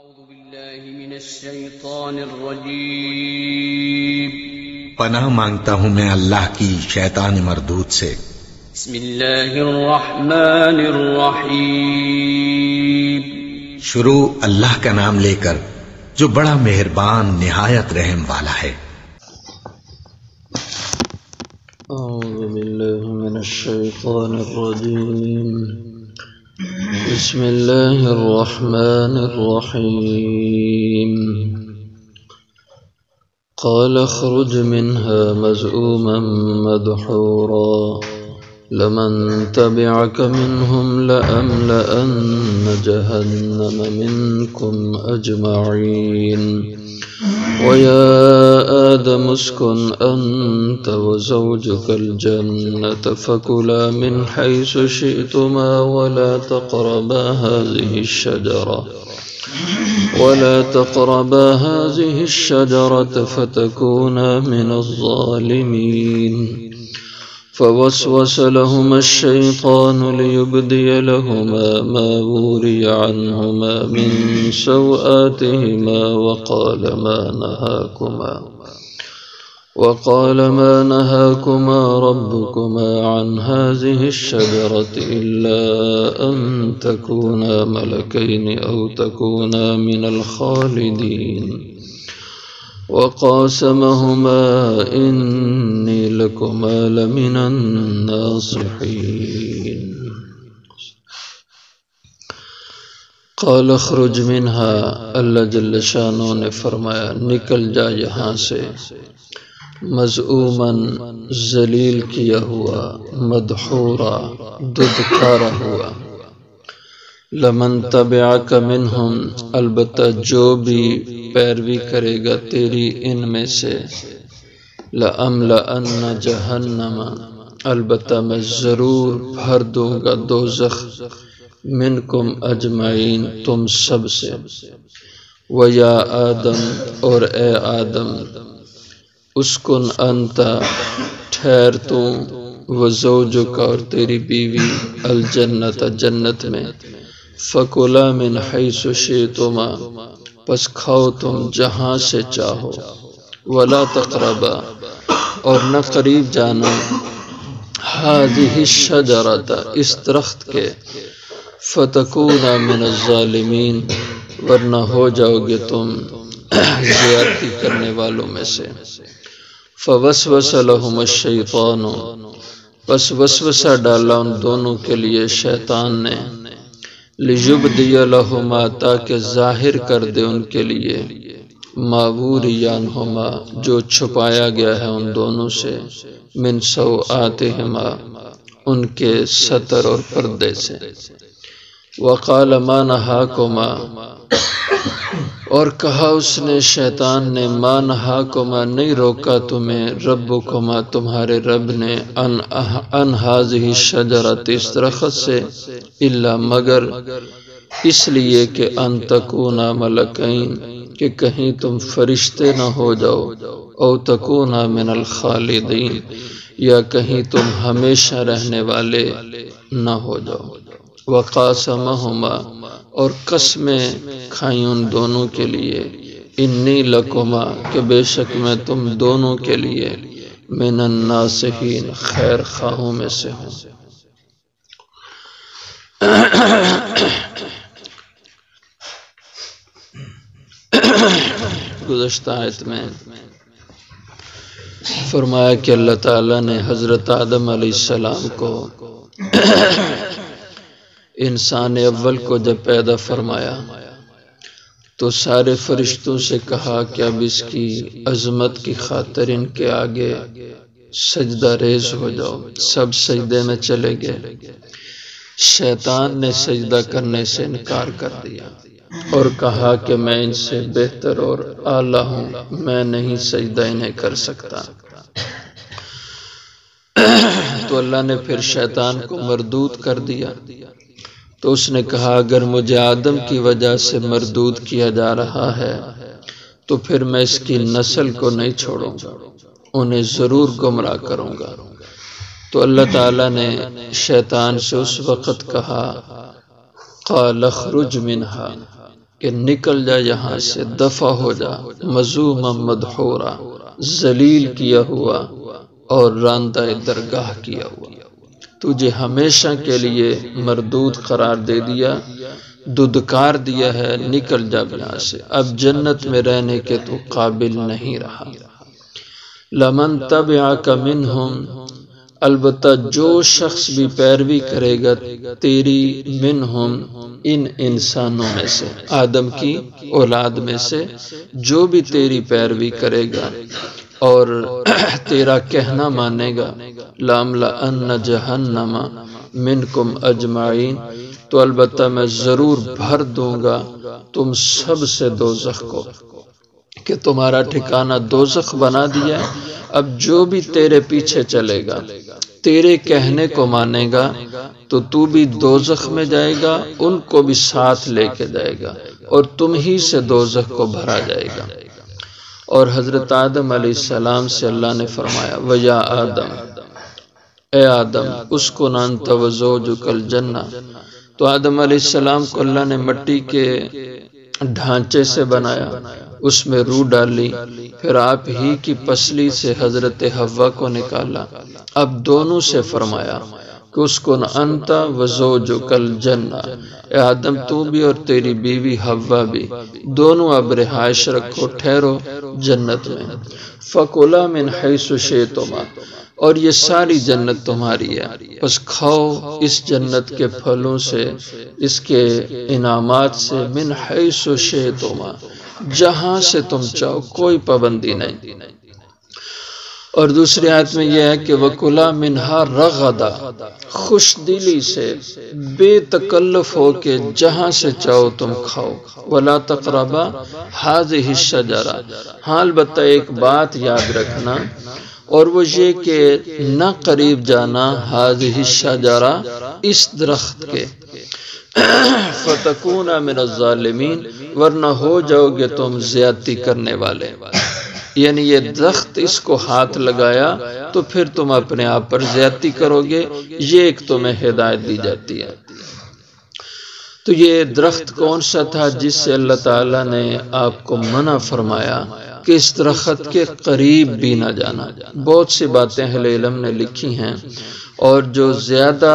أعوذ بالله من الشيطان الرجيم پناہ مانگتا ہوں میں اللہ کی شیطان مردود سے۔ بسم الله الرحمن الرحيم شروع اللہ کا نام لے کر جو بڑا مہربان نہایت رحم والا ہے۔ أعوذ بالله من الشيطان الرجيم بسم الله الرحمن الرحيم قال اخرج منها مذءوما مدحورا لمن تبعك منهم لأملأن جهنم منكم أجمعين ويا آدم اسكن أنت وزوجك الجنة فكلا من حيث شئتما ولا تقربا هذه الشجرة فتكونا من الظالمين فوسوس لهما الشيطان ليبدي لهما ما وري عنهما من سوآتهما وقال ما نهاكما ربكما عن هذه الشجرة إلا أن تكونا ملكين أو تكونا من الخالدين وقاسمهما إني لكما لمن الناصحين قال اخرج منها اللہ جل شانہ نے فرمایا نکل جا یہاں سے مذءوماً ذلیل کیا ہوا مدحورا ددکارا ہوا لمن تبعک منہم البتہ جو بھی پیروی کرے گا تیری ان میں سے لأملأن جہنم البتہ میں ضرور بھر دوں گا دوزخ منکم اجمعین تم سب سے ویا آدم اور اے آدم اسکن انت ٹھہر تو وزوجک اور تیری بیوی الجنت جنت میں فکلا من حیث شئتما پس کھاؤ تم جہاں سے چاہو ولا تقربا اور نہ قریب جانا هذه الشجرۃ اس درخت کے فتکونا من الظالمین ورنہ ہو جاؤ گے تم زیادتی کرنے والوں میں سے فوسوس لہما الشیطان پس وسوسہ ڈالا ان دونوں کے لیے شیطان نے لیبدی لہما تاکہ ظاہر کر دے ان کے لیے ما وری عنہما جو چھپایا گیا ہے ان دونوں سے من سوآتہما ان کے ستر اور پردے سے وقال ما نہاکما اور کہا اس نے شیطان نے ما نہاکما نہیں روکا تمہیں ربکما تمہارے رب نے ان ہذہ الشجرۃ اس درخت سے الا مگر اس لیے کہ ان تکونا ملکین کہ کہیں تم فرشتے نہ ہو جاؤ او تکونا من الخالدین یا کہیں تم ہمیشہ رہنے والے نہ ہو جاؤ وقاسمہما اور قسمیں کھائیں ان دونوں کے لیے انی لکما کہ بے شک میں تم دونوں کے لیے من الناصحین خیر خواہوں میں سے ہوں۔ گزشتہ آیت میں فرمایا کہ اللہ تعالیٰ نے حضرت آدم علیہ السلام کو انسان اول کو جب پیدا فرمایا تو سارے فرشتوں سے کہا کہ اب اس کی عظمت کی خاطر ان کے آگے سجدہ ریز ہو جاؤ، سب سجدے میں چلے گئے۔ شیطان نے سجدہ کرنے سے انکار کر دیا اور کہا کہ میں ان سے بہتر اور اعلیٰ ہوں، میں نہیں سجدہ انہیں کر سکتا۔ تو اللہ نے پھر شیطان کو مردود کر دیا، تو اس نے کہا اگر مجھے آدم کی وجہ سے مردود کیا جا رہا ہے تو پھر میں اس کی نسل کو نہیں چھوڑوں گا، انہیں ضرور گمراہ کروں گا۔ تو اللہ تعالیٰ نے شیطان سے اس وقت کہا قال اخرج منها کہ نکل جا یہاں سے، دفع ہو جا، مذموما مدحورا، ذلیل کیا ہوا اور راندہ درگاہ کیا ہوا، تجھے ہمیشہ کے لیے مردود قرار دے دیا، ددکار دیا ہے، نکل جا یہاں سے، اب جنت میں رہنے کے تو قابل نہیں رہا۔ لمن تبعک منہم، البتہ جو شخص بھی پیروی کرے گا تیری، منہم ان انسانوں میں سے، آدم کی اولاد میں سے جو بھی تیری پیروی کرے گا اور تیرا کہنا مانے گا، لَأَمْلَأَنَّ جَهَنَّمَ مِنْكُمْ أَجْمَعِينَ، تو البتہ میں ضرور بھر دوں گا تم سب سے دوزخ کو، کہ تمہارا ٹھکانہ دوزخ بنا دیا۔ اب جو بھی تیرے پیچھے چلے گا، تیرے کہنے کو مانے گا، تو تو بھی دوزخ میں جائے گا، ان کو بھی ساتھ لے کے جائے گا، اور تم ہی سے دوزخ کو بھرا جائے گا۔ اور حضرت آدم علیہ السلام سے اللہ نے فرمایا، وَيَا آدم، اے آدم، اُسْكُنْ أَنْتَ وَزَوْجُكَ الْجَنَّةَ، تو آدم علیہ السلام کو اللہ نے مٹی کے ڈھانچے سے بنایا، اس میں روح ڈالی، پھر آپ ہی کی پسلی سے حضرت حوا کو نکالا، اب دونوں سے فرمایا کہ اُسْكُنْ أَنْتَ وَزَوْجُكَ الْجَنَّةَ، اے آدم تو بھی اور تیری بیوی حوا بھی دونوں اب رہائش رکھو، ٹھہرو جنت میں، فَكُلَا مِنْ حَيْثُ شِئْتُمَا، اور یہ ساری جنت تمہاری ہے، بس کھاؤ اس جنت کے پھلوں سے، اس کے انعامات سے، من حیث شئتما، جہاں سے تم چاہو، کوئی پابندی نہیں۔ اور دوسری آیت میں یہ ہے کہ وَكُلَا مِنْهَا رَغَدًا، خوش دلی سے، بے تکلف ہو کے جہاں سے چاہو تم کھاؤ، وَلَا تَقْرَبَا هَذِهِ الشَّجَرَةَ، ہاں البتہ ایک بات یاد رکھنا، اور وہ یہ کہ نہ قریب جانا، هَذِهِ الشَّجَرَةَ، اس درخت کے، فَتَكُونَ مِنَ الظَّالِمِينَ، ورنہ ہو جاؤ گے تم زیادتی کرنے والے، یعنی یہ درخت اس کو ہاتھ لگایا تو پھر تم اپنے آپ پر زیادتی کرو گے، یہ ایک تمہیں ہدایت دی جاتی ہے۔ تو یہ درخت کون سا تھا جس سے اللہ تعالیٰ نے آپ کو منع فرمایا کہ اس درخت کے قریب بھی نہ جانا؟ بہت سی باتیں اہل علم نے لکھی ہیں، اور جو زیادہ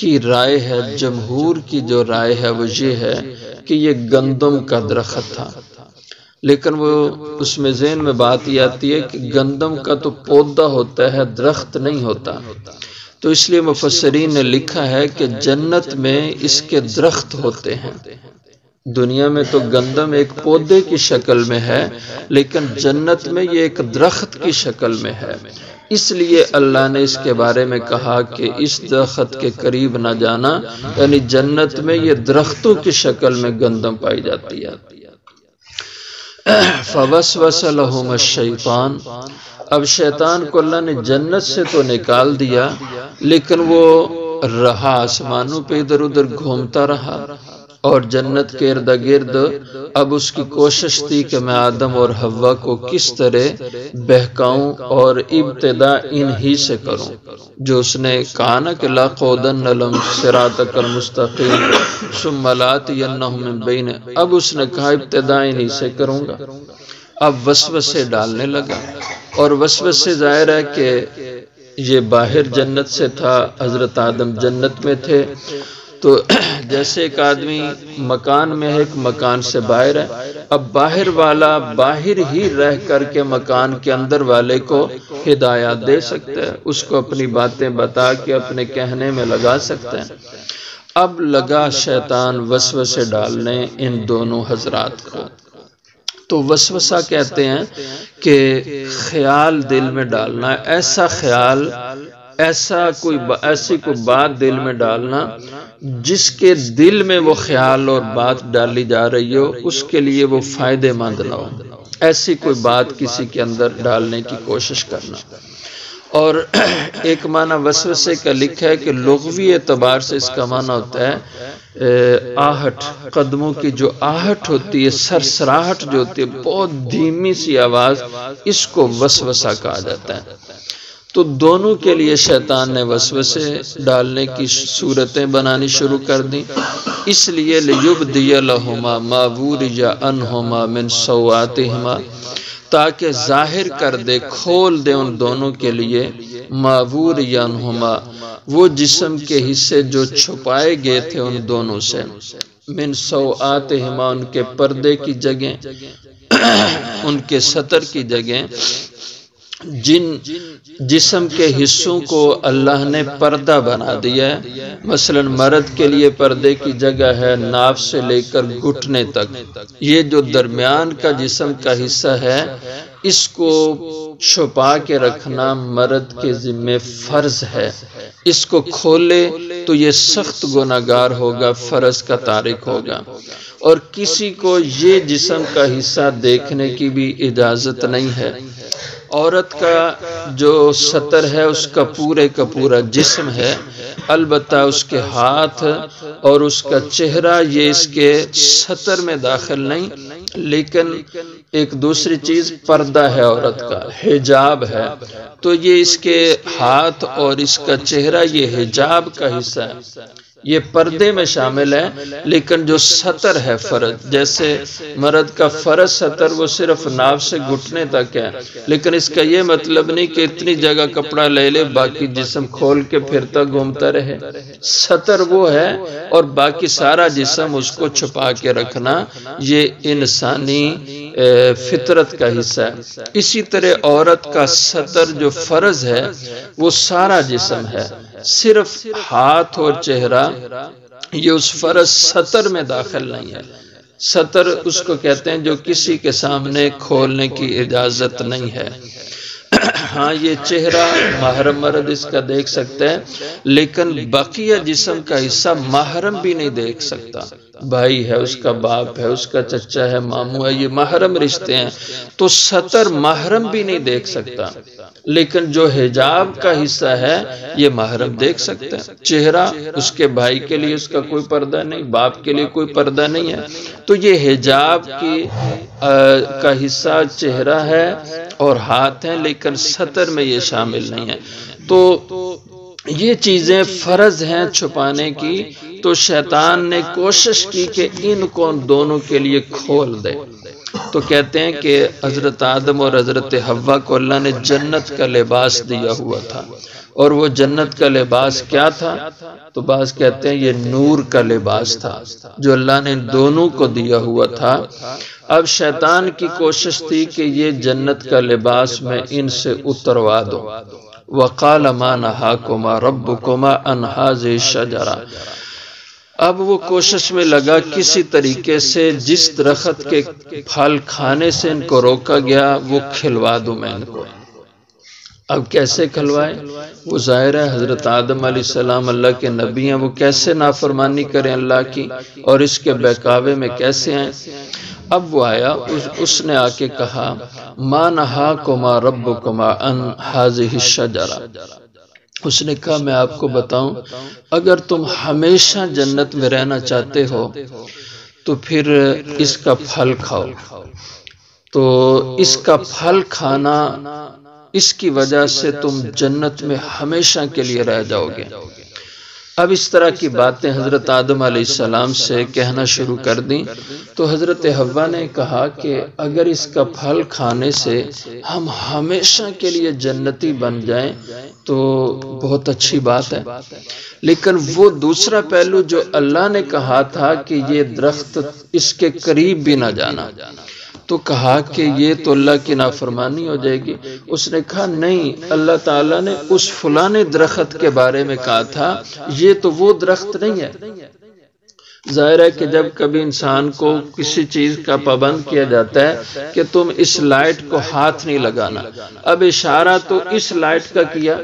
کی رائے ہے، جمہور کی جو رائے ہے وہ یہ ہے کہ یہ گندم کا درخت تھا، لیکن وہ اس میں ذہن میں بات یہ آتی ہے کہ گندم کا تو پودا ہوتا ہے، درخت نہیں ہوتا، تو اس لیے مفسرین نے لکھا ہے کہ جنت میں اس کے درخت ہوتے ہیں۔ دنیا میں تو گندم ایک پودے کی شکل میں ہے، لیکن جنت میں یہ ایک درخت کی شکل میں ہے، اس لیے اللہ نے اس کے بارے میں کہا کہ اس درخت کے قریب نہ جانا، یعنی جنت میں یہ درختوں کی شکل میں گندم پائی جاتی ہے۔ فَوَسْوَسَ لَهُمَ الشَّيْطَانُ، اب شیطان کو اللہ نے جنت سے تو نکال دیا، لیکن وہ رہا آسمانوں پہ ادھر ادھر گھومتا رہا، اور جنت کے ارد گرد اب اس کی کوشش تھی کہ میں آدم اور حوا کو کس طرح بہکاؤں اور ابتدا انہی سے کروں، جو اس نے کہا نا کہ لَأَقْعُدَنَّ لَهُمْ صِرَاطَكَ الْمُسْتَقِيمَ ثُمَّ لَآتِيَنَّهُم مِّن بَيْنِ، اب اس نے کہا ابتدا انہی سے کروں گا، اب وسوسے ڈالنے لگا، اور وسوسے ظاہر ہے کہ یہ باہر جنت سے تھا، حضرت آدم جنت میں تھے، تو جیسے ایک آدمی مکان میں ہے، ایک مکان سے باہر ہے، اب باہر والا باہر ہی رہ کر کے مکان کے اندر والے کو ہدایات دے سکتا ہے، اس کو اپنی باتیں بتا کے اپنے کہنے میں لگا سکتا ہے۔ اب لگا شیطان وسوسے ڈالنے ان دونوں حضرات کو، تو وسوسہ کہتے ہیں کہ خیال دل میں ڈالنا، ایسا خیال، ایسی کوئی بات دل میں ڈالنا جس کے دل میں وہ خیال اور بات ڈالی جا رہی ہو اس کے لیے وہ فائدے مند نہ ہو، ایسی کوئی بات کسی کے اندر ڈالنے کی کوشش کرنا۔ اور ایک معنی وسوسے کا لکھا ہے کہ لغوی اعتبار سے اس کا معنی ہوتا ہے آہٹ، قدموں کی جو آہٹ ہوتی ہے، سرسراہٹ جو ہوتی ہے، بہت دھیمی سی آواز، اس کو وسوسہ کہا جاتا ہے۔ تو دونوں کے لیے شیطان نے وسوسے ڈالنے کی صورتیں بنانی شروع کر دیں، اس لیے لیبدی لہما ما ورج عنہما من سوآتہما، تاکہ ظاہر کر دے، کھول دے ان دونوں کے لیے ما ورج عنہما، وہ جسم کے حصے جو چھپائے گئے تھے ان دونوں سے، من سوآتہما، ان کے پردے کی جگہ، ان کے ستر کی جگہ، جن جسم کے حصوں کو اللہ نے پردہ بنا دیا ہے، مثلا مرد کے لیے پردے کی جگہ ہے ناف سے لے کر گھٹنے تک، یہ جو درمیان کا جسم کا حصہ ہے اس کو چھپا کے رکھنا مرد کے ذمہ فرض ہے، اس کو کھولے تو یہ سخت گناہگار ہوگا، فرض کا تارک ہوگا، اور کسی کو یہ جسم کا حصہ دیکھنے کی بھی اجازت نہیں ہے۔ عورت کا جو ستر ہے اس کا پورے کا پورا جسم ہے، البتہ اس کے ہاتھ اور اس کا چہرہ یہ اس کے ستر میں داخل نہیں، لیکن ایک دوسری چیز پردہ ہے عورت کا، حجاب ہے، تو یہ اس کے ہاتھ اور اس کا چہرہ یہ حجاب کا حصہ ہے، یہ پردے میں شامل ہے، لیکن جو ستر ہے فرض، جیسے مرد کا فرض ستر وہ صرف ناف سے گھٹنے تک ہے، لیکن اس کا یہ مطلب نہیں کہ اتنی جگہ کپڑا لے لے باقی جسم کھول کے پھرتا گھومتا رہے، ستر وہ ہے اور باقی سارا جسم اس کو چھپا کے رکھنا یہ انسانی فطرت کا حصہ ہے۔ اسی طرح عورت کا ستر جو فرض ہے وہ سارا جسم ہے، صرف ہاتھ اور چہرہ یہ اس فرض ستر میں داخل نہیں ہے۔ ستر اس کو کہتے ہیں جو کسی کے سامنے کھولنے کی اجازت نہیں ہے۔ ہاں یہ چہرہ محرم مرد اس کا دیکھ سکتا ہے، لیکن بقیہ جسم کا حصہ محرم بھی نہیں دیکھ سکتا، بھائی ہے، اس کا باپ ہے، اس کا چچا ہے، ماموں ہے، یہ محرم رشتے ہیں، تو ستر محرم بھی نہیں دیکھ سکتا، لیکن جو حجاب کا حصہ ہے یہ محرم دیکھ سکتا ہے۔ چہرہ اس کے بھائی کے لیے اس کا کوئی پردہ نہیں، باپ کے لیے کوئی پردہ نہیں ہے، تو یہ حجاب کا حصہ چہرہ ہے اور ہاتھ ہیں، لیکن ستر میں یہ شامل نہیں ہے۔ تو یہ چیزیں فرض ہیں چھپانے کی، تو شیطان نے کوشش کی کہ ان کو دونوں کے لیے کھول دے۔ تو کہتے ہیں کہ حضرت آدم اور حضرت حوا کو اللہ نے جنت کا لباس دیا ہوا تھا، اور وہ جنت کا لباس کیا تھا؟ تو بعض کہتے ہیں یہ نور کا لباس تھا جو اللہ نے دونوں کو دیا ہوا تھا۔ اب شیطان کی کوشش تھی کہ یہ جنت کا لباس میں ان سے اتروا دو۔ وَقَالَ مَا نَهَاكُمَا رَبُّكُمَا عَنْ هَٰذِهِ الشَّجَرَةِ، اب وہ کوشش میں لگا کسی طریقے سے جس درخت کے پھل کھانے سے ان کو روکا گیا وہ کھلوا دوں میں ان کو۔ اب کیسے کھلوائے؟ وہ ظاہر ہے حضرت آدم علیہ السلام اللہ کے نبی ہیں، وہ کیسے نافرمانی کریں اللہ کی، اور اس کے بہکاوے میں کیسے آئیں؟ اب وہ آیا، اس نے آ کے کہا مَا نَهَاكُمَا رَبُّكُمَا عَنْ هَٰذِهِ الشَّجَرَةِ، اس نے کہا میں آپ کو بتاؤں، اگر تم ہمیشہ جنت میں رہنا چاہتے ہو تو پھر اس کا پھل کھاؤ، تو اس کا پھل کھانا اس کی وجہ سے تم جنت میں ہمیشہ کے لیے رہ جاؤ گے۔ اب اس طرح کی باتیں حضرت آدم علیہ السلام سے کہنا شروع کر دیں، تو حضرت حوا نے کہا کہ اگر اس کا پھل کھانے سے ہم ہمیشہ کے لیے جنتی بن جائیں تو بہت اچھی بات ہے، لیکن وہ دوسرا پہلو جو اللہ نے کہا تھا کہ یہ درخت اس کے قریب بھی نہ جانا، تو کہا کہ یہ تو اللہ کی نافرمانی ہو جائے گی۔ اس نے کہا نہیں، اللہ تعالیٰ نے اس فلانے درخت کے بارے میں کہا تھا، یہ تو وہ درخت نہیں ہے۔ ظاہر ہے کہ جب کبھی انسان کو کسی چیز کا پابند کیا جاتا ہے کہ تم اس لائٹ کو ہاتھ نہیں لگانا، اب اشارہ تو اس لائٹ کا کیا،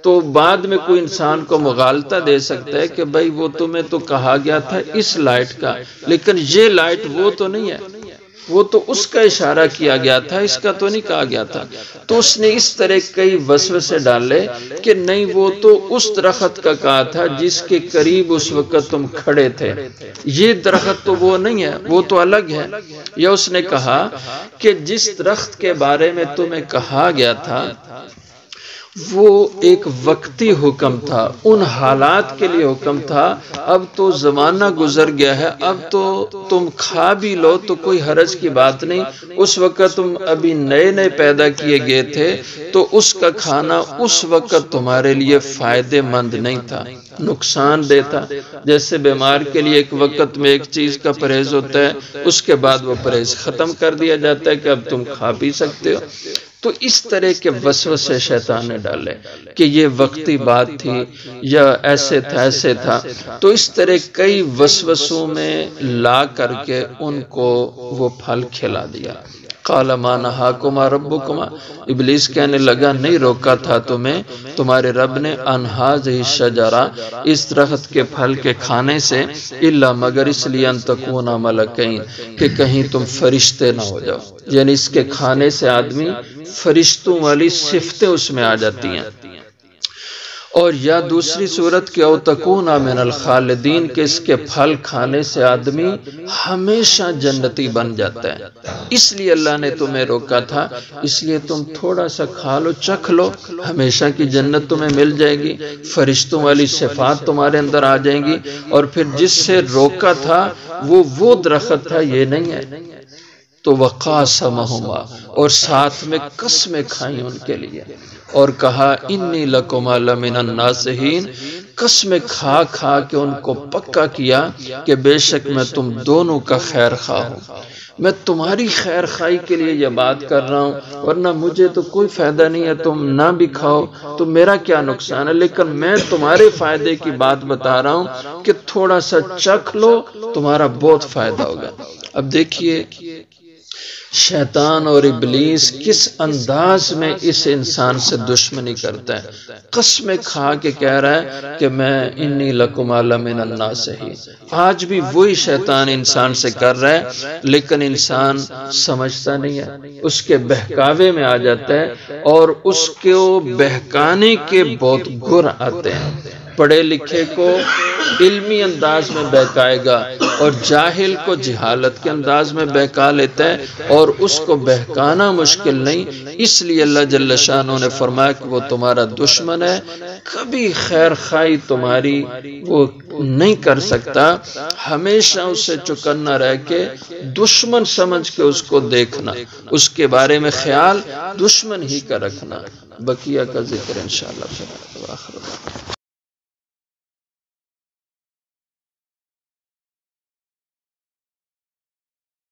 تو بعد میں کوئی انسان کو مغالطہ دے سکتا ہے کہ بھائی وہ تمہیں تو کہا گیا تھا اس لائٹ کا، لیکن یہ لائٹ وہ تو نہیں ہے، وہ تو اس کا اشارہ کیا گیا تھا، اس کا تو نہیں کہا گیا تھا۔ تو اس نے اس طرح کئی وسوسے ڈالے کہ نہیں، وہ تو اس درخت کا کہا تھا جس کے قریب اس وقت تم کھڑے تھے، یہ درخت تو وہ نہیں ہے، وہ تو الگ ہے۔ یا اس نے کہا کہ جس درخت کے بارے میں تمہیں کہا گیا تھا وہ ایک وقتی حکم تھا، ان حالات کے لیے حکم تھا۔ اب تو زمانہ گزر گیا ہے، اب تو تم کھا بھی لو تو کوئی حرج کی بات نہیں۔ اس وقت تم ابھی نئے نئے پیدا کیے گئے تھے تو اس کا کھانا اس وقت تمہارے لیے فائدے مند نہیں تھا، نقصان دہ تھا۔ جیسے بیمار کے لیے ایک وقت میں ایک چیز کا پرہیز ہوتا ہے، اس کے بعد وہ پرہیز ختم کر دیا جاتا ہے کہ اب تم کھا پی سکتے ہو۔ تو اس طرح کے وسوسے شیطان نے ڈالے کہ یہ وقتی بات تھی یا ایسے تھا ایسے تھا، تو اس طرح کئی وسوسوں میں لا کر کے ان کو وہ پھل کھلا دیا۔ قال ما نہاکما ربکما، ابلیس کہنے لگا نہیں روکا تھا تمہیں تمہارے رب نے ان ھذہ الشجرہ، اس درخت کے پھل کے کھانے سے، الا مگر اس لیے ان تکونا ملکین، کہ کہیں تم فرشتے نہ ہو جاؤ، یعنی اس کے کھانے سے آدمی فرشتوں والی صفتیں اس میں آ جاتی ہیں۔ اور یا دوسری صورت کہ او تکونا من الخالدین، کہ اس کے پھل کھانے سے آدمی ہمیشہ جنتی بن جاتا ہے۔ اس لیے اللہ نے تمہیں روکا تھا، اس لیے تم تھوڑا سا کھا لو، چکھ لو، ہمیشہ کی جنت تمہیں مل جائے گی، فرشتوں والی صفات تمہارے اندر آ جائیں گی۔ اور پھر جس سے روکا تھا وہ درخت تھا، یہ نہیں ہے۔ تو وقاسمہما، اور ساتھ میں قسمیں کھائیں ان کے لیے، اور کہا انی لکما لمن الناصحین، قسمیں کھا کھا کے ان کو پکا کیا کہ بے شک میں تم دونوں کا خیر خواہ ہوں، میں تمہاری خیر خواہی کے لیے یہ بات کر رہا ہوں، ورنہ مجھے تو کوئی فائدہ نہیں ہے، تم نہ بھی کھاؤ تو میرا کیا نقصان ہے، لیکن میں تمہارے فائدے کی بات بتا رہا ہوں کہ تھوڑا سا چکھ لو، تمہارا بہت فائدہ ہوگا۔ اب دیکھیے شیطان اور ابلیس کس انداز میں اس انسان سے دشمنی کرتا ہے۔ قسمیں کھا کے کہہ رہا ہے کہ میں انی لکما لمن الناصحین۔ آج بھی وہی شیطان انسان سے کر رہا ہے، لیکن انسان سمجھتا نہیں ہے، اس کے بہکاوے میں آ جاتا ہے، اور اس کو بہکانے کے بہت گر آتے ہیں۔ پڑھے لکھے کو علمی انداز میں بہکائے گا، اور جاہل کو جہالت کے انداز میں بہکا لیتا ہے، اور اس کو بہکانا مشکل نہیں۔ اس لیے اللہ جل شانہ نے فرمایا کہ وہ تمہارا دشمن ہے، کبھی خیر خواہی تمہاری وہ نہیں کر سکتا، ہمیشہ اسے چکنا رہ کے دشمن سمجھ کے اس کو دیکھنا، اس کے بارے میں خیال دشمن ہی کا رکھنا۔ بقیہ کا ذکر انشاءاللہ پھر آخر